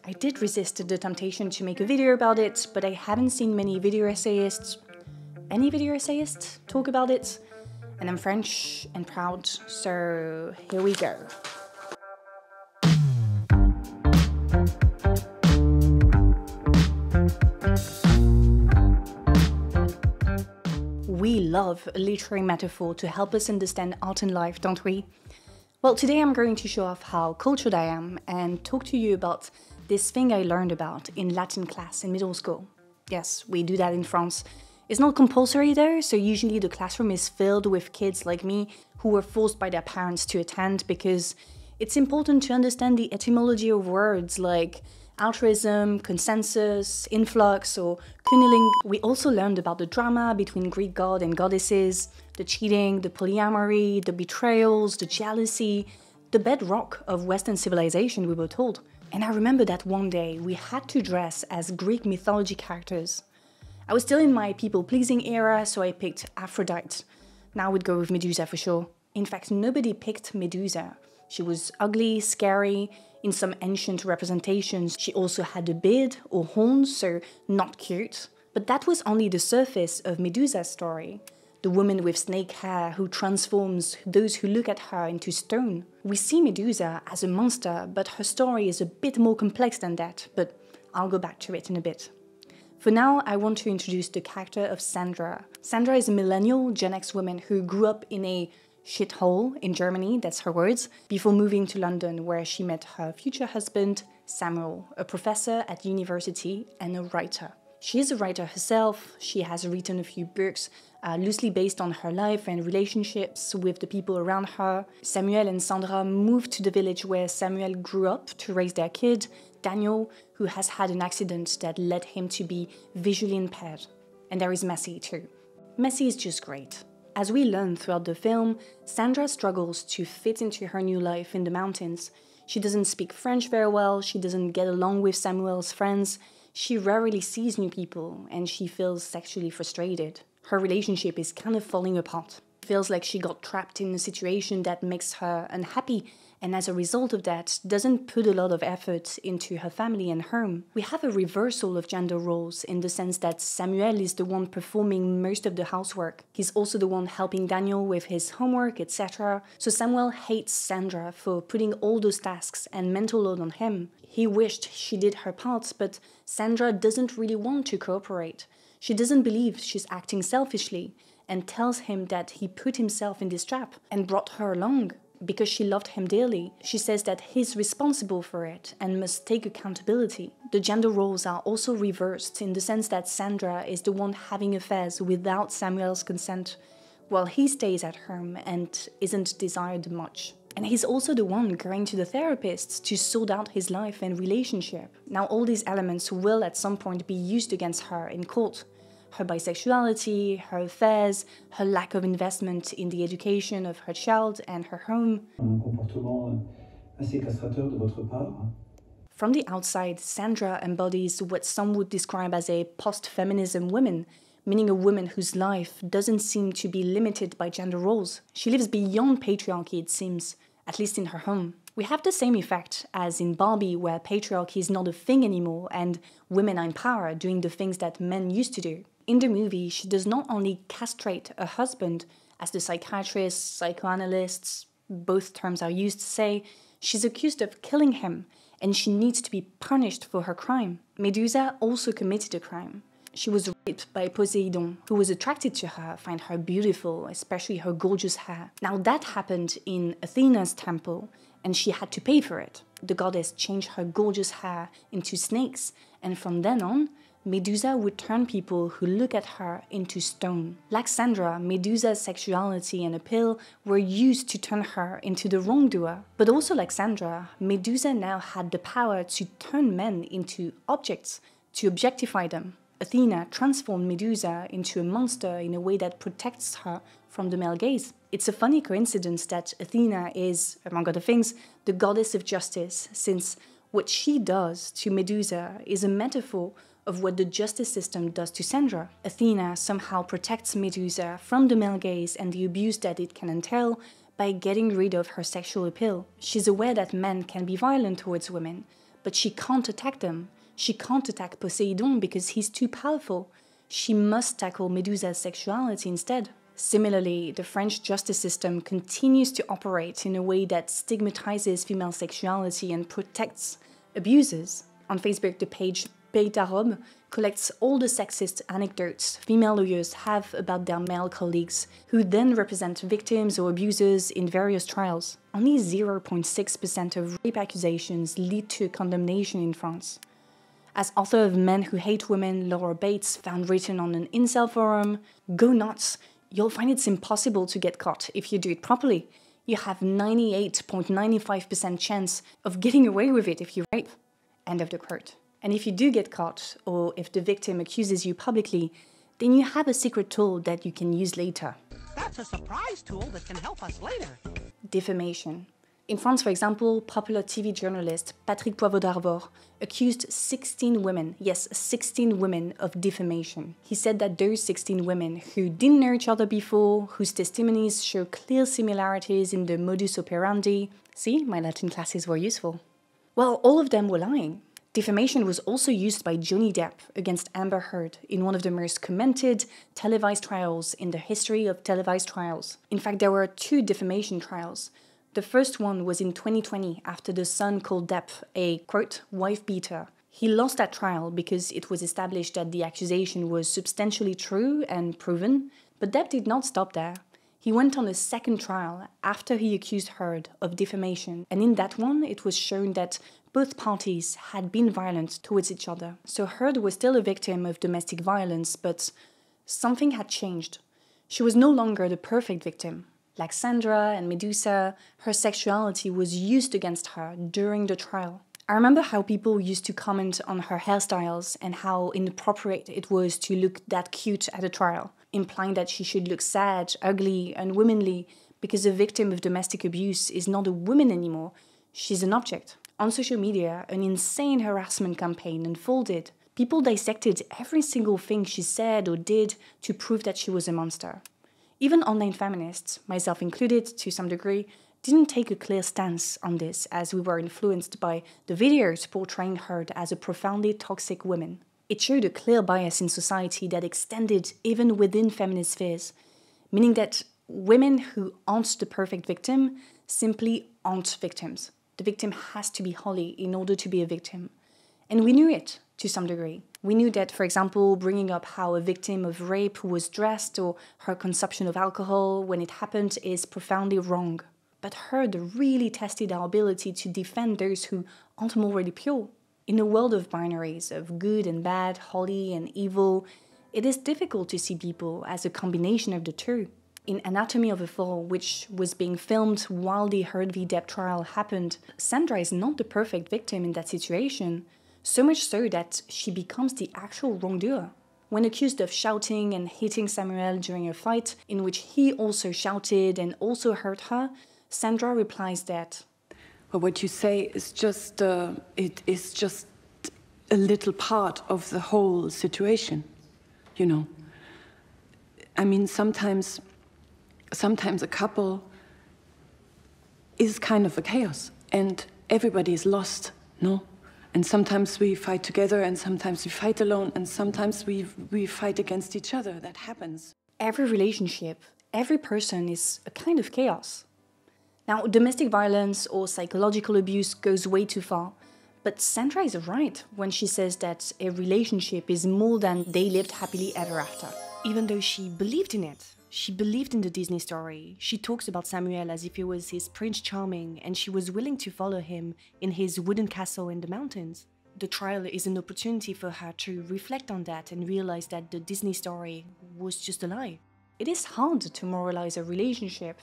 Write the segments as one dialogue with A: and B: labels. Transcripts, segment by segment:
A: I did resist the temptation to make a video about it, but I haven't seen many video essayists, any video essayists, talk about it, and I'm French and proud, so here we go. We love a literary metaphor to help us understand art and life, don't we? Well, today I'm going to show off how cultured I am and talk to you about this thing I learned about in Latin class in middle school. Yes, we do that in France. It's not compulsory though, so usually the classroom is filled with kids like me who were forced by their parents to attend because it's important to understand the etymology of words like altruism, consensus, influx, or cunnilingus. We also learned about the drama between Greek god and goddesses, the cheating, the polyamory, the betrayals, the jealousy, the bedrock of Western civilization, we were told. And I remember that one day we had to dress as Greek mythology characters. I was still in my people-pleasing era, so I picked Aphrodite. Now I would go with Medusa for sure. In fact, nobody picked Medusa. She was ugly, scary. In some ancient representations, she also had a beard or horns, so not cute. But that was only the surface of Medusa's story. The woman with snake hair who transforms those who look at her into stone. We see Medusa as a monster, but her story is a bit more complex than that, but I'll go back to it in a bit. For now, I want to introduce the character of Sandra. Sandra is a millennial Gen X woman who grew up in a shithole in Germany, that's her words, before moving to London, where she met her future husband, Samuel, a professor at university and a writer. She is a writer herself. She has written a few books loosely based on her life and relationships with the people around her. Samuel and Sandra moved to the village where Samuel grew up to raise their kid, Daniel, who has had an accident that led him to be visually impaired. And there is Messi too. Messi is just great. As we learn throughout the film, Sandra struggles to fit into her new life in the mountains. She doesn't speak French very well, she doesn't get along with Samuel's friends, she rarely sees new people, and she feels sexually frustrated. Her relationship is kind of falling apart. It feels like she got trapped in a situation that makes her unhappy, and as a result of that, doesn't put a lot of effort into her family and home. We have a reversal of gender roles in the sense that Samuel is the one performing most of the housework. He's also the one helping Daniel with his homework, etc. So Samuel hates Sandra for putting all those tasks and mental load on him. He wished she did her part, but Sandra doesn't really want to cooperate. She doesn't believe she's acting selfishly and tells him that he put himself in this trap and brought her along because she loved him dearly. She says that he's responsible for it and must take accountability. The gender roles are also reversed in the sense that Sandra is the one having affairs without Samuel's consent, while he stays at home and isn't desired much. And he's also the one going to the therapist to sort out his life and relationship. Now all these elements will at some point be used against her in court. Her bisexuality, her affairs, her lack of investment in the education of her child and her home.
B: Un comportement assez castrateur de votre part.
A: From the outside, Sandra embodies what some would describe as a post-feminism woman, meaning a woman whose life doesn't seem to be limited by gender roles. She lives beyond patriarchy, it seems, at least in her home. We have the same effect as in Barbie, where patriarchy is not a thing anymore and women are in power doing the things that men used to do. In the movie, she does not only castrate her husband, as the psychiatrists, psychoanalysts, both terms are used to say, she's accused of killing him, and she needs to be punished for her crime. Medusa also committed a crime. She was raped by Poseidon, who was attracted to her, find her beautiful, especially her gorgeous hair. Now that happened in Athena's temple, and she had to pay for it. The goddess changed her gorgeous hair into snakes, and from then on, Medusa would turn people who look at her into stone. Like Sandra, Medusa's sexuality and appeal were used to turn her into the wrongdoer. But also like Sandra, Medusa now had the power to turn men into objects, to objectify them. Athena transformed Medusa into a monster in a way that protects her from the male gaze. It's a funny coincidence that Athena is, among other things, the goddess of justice, since what she does to Medusa is a metaphor of what the justice system does to Sandra. Athena somehow protects Medusa from the male gaze and the abuse that it can entail by getting rid of her sexual appeal. She's aware that men can be violent towards women, But she can't attack them. She can't attack Poseidon because he's too powerful. She must tackle Medusa's sexuality instead. Similarly, the French justice system continues to operate in a way that stigmatizes female sexuality and protects abusers. On Facebook, the page Paye ta robe collects all the sexist anecdotes female lawyers have about their male colleagues, who then represent victims or abusers in various trials. Only 0.6% of rape accusations lead to condemnation in France. As author of Men Who Hate Women, Laura Bates found written on an incel forum, "Go nuts, you'll find it's impossible to get caught if you do it properly. You have 98.95% chance of getting away with it if you rape." End of the quote. And if you do get caught, or if the victim accuses you publicly, then you have a secret tool that you can use later.
C: That's a surprise tool that can help us later.
A: Defamation. In France, for example, popular TV journalist Patrick Poivre d'Arvor accused 16 women, yes, 16 women, of defamation. He said that those 16 women who didn't know each other before, whose testimonies show clear similarities in the modus operandi, see, my Latin classes were useful. Well, all of them were lying. Defamation was also used by Johnny Depp against Amber Heard in one of the most commented televised trials in the history of televised trials. In fact, there were 2 defamation trials. The first one was in 2020 after the Sun called Depp a, quote, wife beater. He lost that trial because it was established that the accusation was substantially true and proven, but Depp did not stop there. He went on a second trial after he accused Heard of defamation, and in that one it was shown that both parties had been violent towards each other. So Heard was still a victim of domestic violence, but something had changed. She was no longer the perfect victim. Like Sandra and Medusa, her sexuality was used against her during the trial. I remember how people used to comment on her hairstyles and how inappropriate it was to look that cute at a trial, implying that she should look sad, ugly, unwomanly, because a victim of domestic abuse is not a woman anymore, she's an object. On social media, an insane harassment campaign unfolded. People dissected every single thing she said or did to prove that she was a monster. Even online feminists, myself included to some degree, didn't take a clear stance on this as we were influenced by the videos portraying her as a profoundly toxic woman. It showed a clear bias in society that extended even within feminist spheres, meaning that women who aren't the perfect victim simply aren't victims. The victim has to be holy in order to be a victim. And we knew it to some degree. We knew that, for example, bringing up how a victim of rape was dressed or her consumption of alcohol when it happened is profoundly wrong. But Heard really tested our ability to defend those who aren't morally pure. In a world of binaries, of good and bad, holy and evil, it is difficult to see people as a combination of the two. In Anatomy of a Fall, which was being filmed while the Heard v. Depp trial happened, Sandra is not the perfect victim in that situation, so much so that she becomes the actual wrongdoer. When accused of shouting and hitting Samuel during a fight, in which he also shouted and also hurt her, Sandra replies that,
D: "Well, what you say is just, it is just a little part of the whole situation, you know. I mean, sometimes a couple is kind of a chaos and everybody is lost, no? And sometimes we fight together and sometimes we fight alone and sometimes we fight against each other. That happens.
A: Every relationship, every person is a kind of chaos. Now, domestic violence or psychological abuse goes way too far, but Sandra is right when she says that a relationship is more than they lived happily ever after.
E: Even though she believed in it. She believed in the Disney story. She talks about Samuel as if he was his Prince Charming, and she was willing to follow him in his wooden castle in the mountains. The trial is an opportunity for her to reflect on that and realize that the Disney story was just a lie.
A: It is hard to moralize a relationship,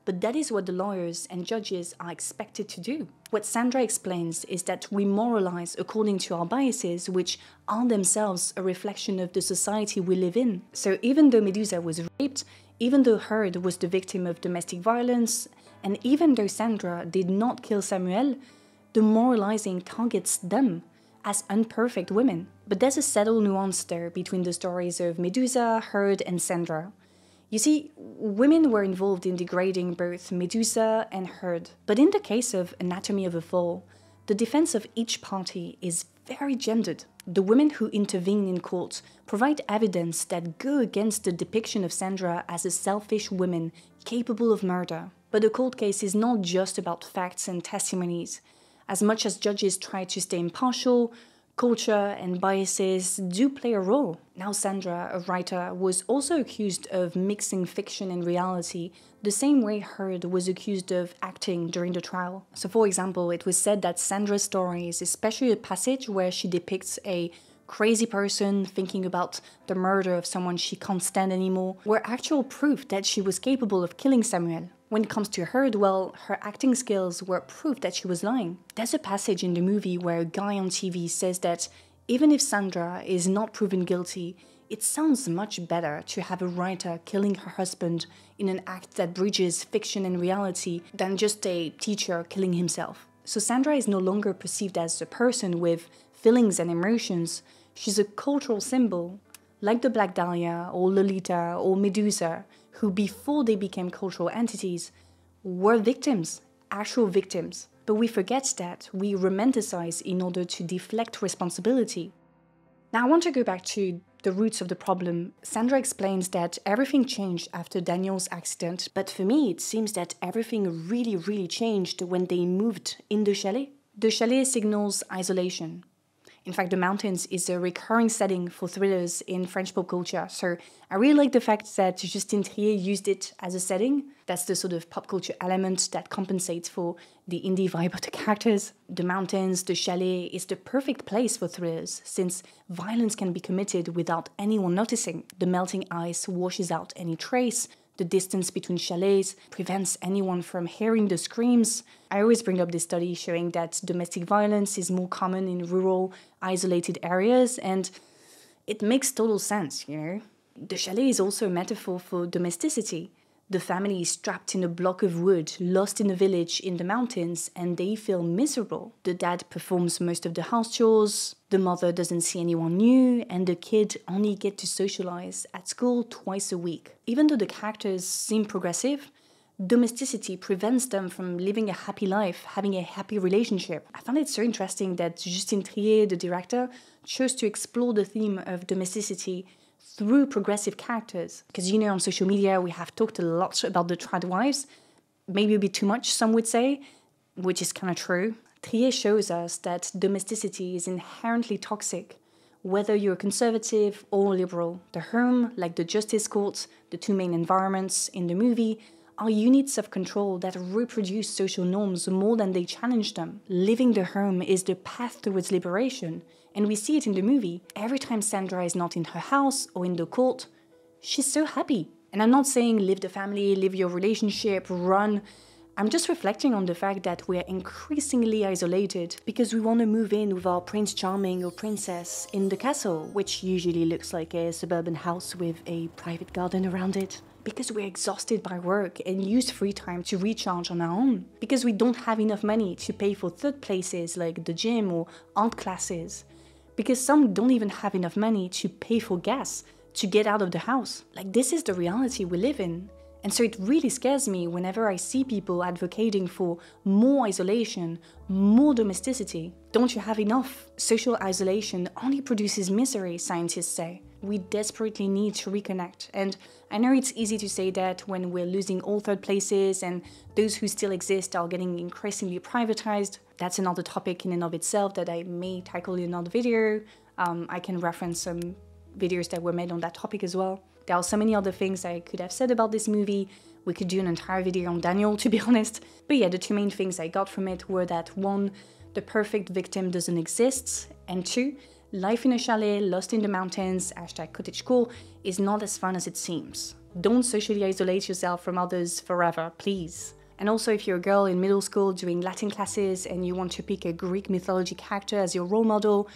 A: but that is what the lawyers and judges are expected to do. What Sandra explains is that we moralize according to our biases, which are themselves a reflection of the society we live in. So even though Medusa was raped, even though Heard was the victim of domestic violence, and even though Sandra did not kill Samuel, the moralizing targets them as imperfect women. But there's a subtle nuance there between the stories of Medusa, Heard, and Sandra. You see, women were involved in degrading both Medusa and Heard. But in the case of Anatomy of a Fall, The defense of each party is very gendered. The women who intervene in court provide evidence that go against the depiction of Sandra as a selfish woman capable of murder. But a court case is not just about facts and testimonies. As much as judges try to stay impartial, culture and biases do play a role. Now Sandra, a writer, was also accused of mixing fiction and reality, the same way Heard was accused of acting during the trial. So for example, it was said that Sandra's stories, especially a passage where she depicts a crazy person thinking about the murder of someone she can't stand anymore, were actual proof that she was capable of killing Samuel. When it comes to Heard, well, her acting skills were proof that she was lying. There's a passage in the movie where a guy on TV says that even if Sandra is not proven guilty, it sounds much better to have a writer killing her husband in an act that bridges fiction and reality than just a teacher killing himself. So Sandra is no longer perceived as a person with feelings and emotions. She's a cultural symbol, like the Black Dahlia or Lolita or Medusa, who before they became cultural entities were victims, actual victims. But we forget that, we romanticize in order to deflect responsibility. Now I want to go back to the roots of the problem. Sandra explains that everything changed after Daniel's accident, but for me it seems that everything really changed when they moved in the chalet. The chalet signals isolation. In fact, the mountains is a recurring setting for thrillers in French pop culture, so I really like the fact that Justine Triet used it as a setting. That's the sort of pop culture element that compensates for the indie vibe of the characters. The mountains, the chalet, is the perfect place for thrillers, since violence can be committed without anyone noticing. The melting ice washes out any trace. The distance between chalets prevents anyone from hearing the screams. I always bring up this study showing that domestic violence is more common in rural, isolated areas, and it makes total sense, you know? The chalet is also a metaphor for domesticity. The family is trapped in a block of wood, lost in a village in the mountains, and they feel miserable. The dad performs most of the house chores, the mother doesn't see anyone new, and the kid only gets to socialize at school twice a week. Even though the characters seem progressive, domesticity prevents them from living a happy life, having a happy relationship. I found it so interesting that Justine Triet, the director, chose to explore the theme of domesticity through progressive characters. Because you know, on social media we have talked a lot about the trad wives, maybe a bit too much some would say, which is kind of true. Triet shows us that domesticity is inherently toxic, whether you're conservative or liberal. The home, like the justice courts, the two main environments in the movie, are units of control that reproduce social norms more than they challenge them. Living the home is the path towards liberation, and we see it in the movie. Every time Sandra is not in her house or in the court, she's so happy. And I'm not saying live the family, live your relationship, run. I'm just reflecting on the fact that we're increasingly isolated because we want to move in with our Prince Charming or Princess in the castle, which usually looks like a suburban house with a private garden around it. Because we're exhausted by work and use free time to recharge on our own. Because we don't have enough money to pay for third places like the gym or art classes. Because some don't even have enough money to pay for gas to get out of the house. Like, this is the reality we live in. And so it really scares me whenever I see people advocating for more isolation, more domesticity. Don't you have enough? Social isolation only produces misery, scientists say. We desperately need to reconnect. And I know it's easy to say that when we're losing all third places and those who still exist are getting increasingly privatized. That's another topic in and of itself that I may tackle in another video. I can reference some videos that were made on that topic as well. There are so many other things I could have said about this movie. We could do an entire video on Daniel, to be honest. But yeah, the two main things I got from it were that 1, the perfect victim doesn't exist, and 2, life in a chalet lost in the mountains, #cottagecore, is not as fun as it seems. Don't socially isolate yourself from others forever, please. And also, if you're a girl in middle school doing Latin classes and you want to pick a Greek mythology character as your role model,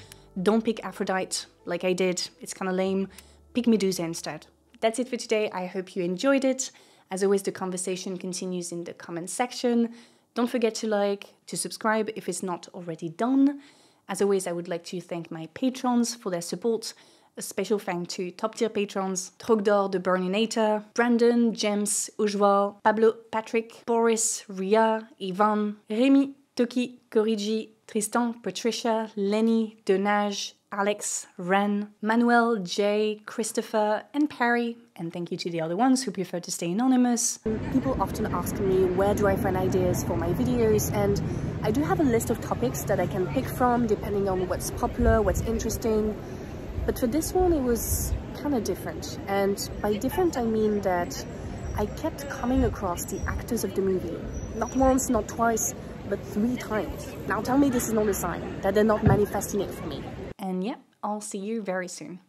A: don't pick Aphrodite like I did, it's kind of lame. Pick Medusa instead. That's it for today. I hope you enjoyed it. As always, the conversation continues in the comment section. Don't forget to like, to subscribe if it's not already done. As always, I would like to thank my patrons for their support. A special thank to top tier patrons, Trogdor the Burninator, Brandon, James, Ujwa, Pablo, Patrick, Boris, Ria, Ivan, Rémi, Toki, Corrigi, Tristan, Patricia, Lenny, Donage, Alex, Ren, Manuel, Jay, Christopher, and Perry, and thank you to the other ones who prefer to stay anonymous.
E: People often ask me where do I find ideas for my videos, and I do have a list of topics that I can pick from depending on what's popular, what's interesting. But for this one it was kind of different, and by different I mean that I kept coming across the actors of the movie. Not once, not twice, but 3 times. Now tell me this is not a sign that they're not manifesting it for me.
A: And yeah, I'll see you very soon.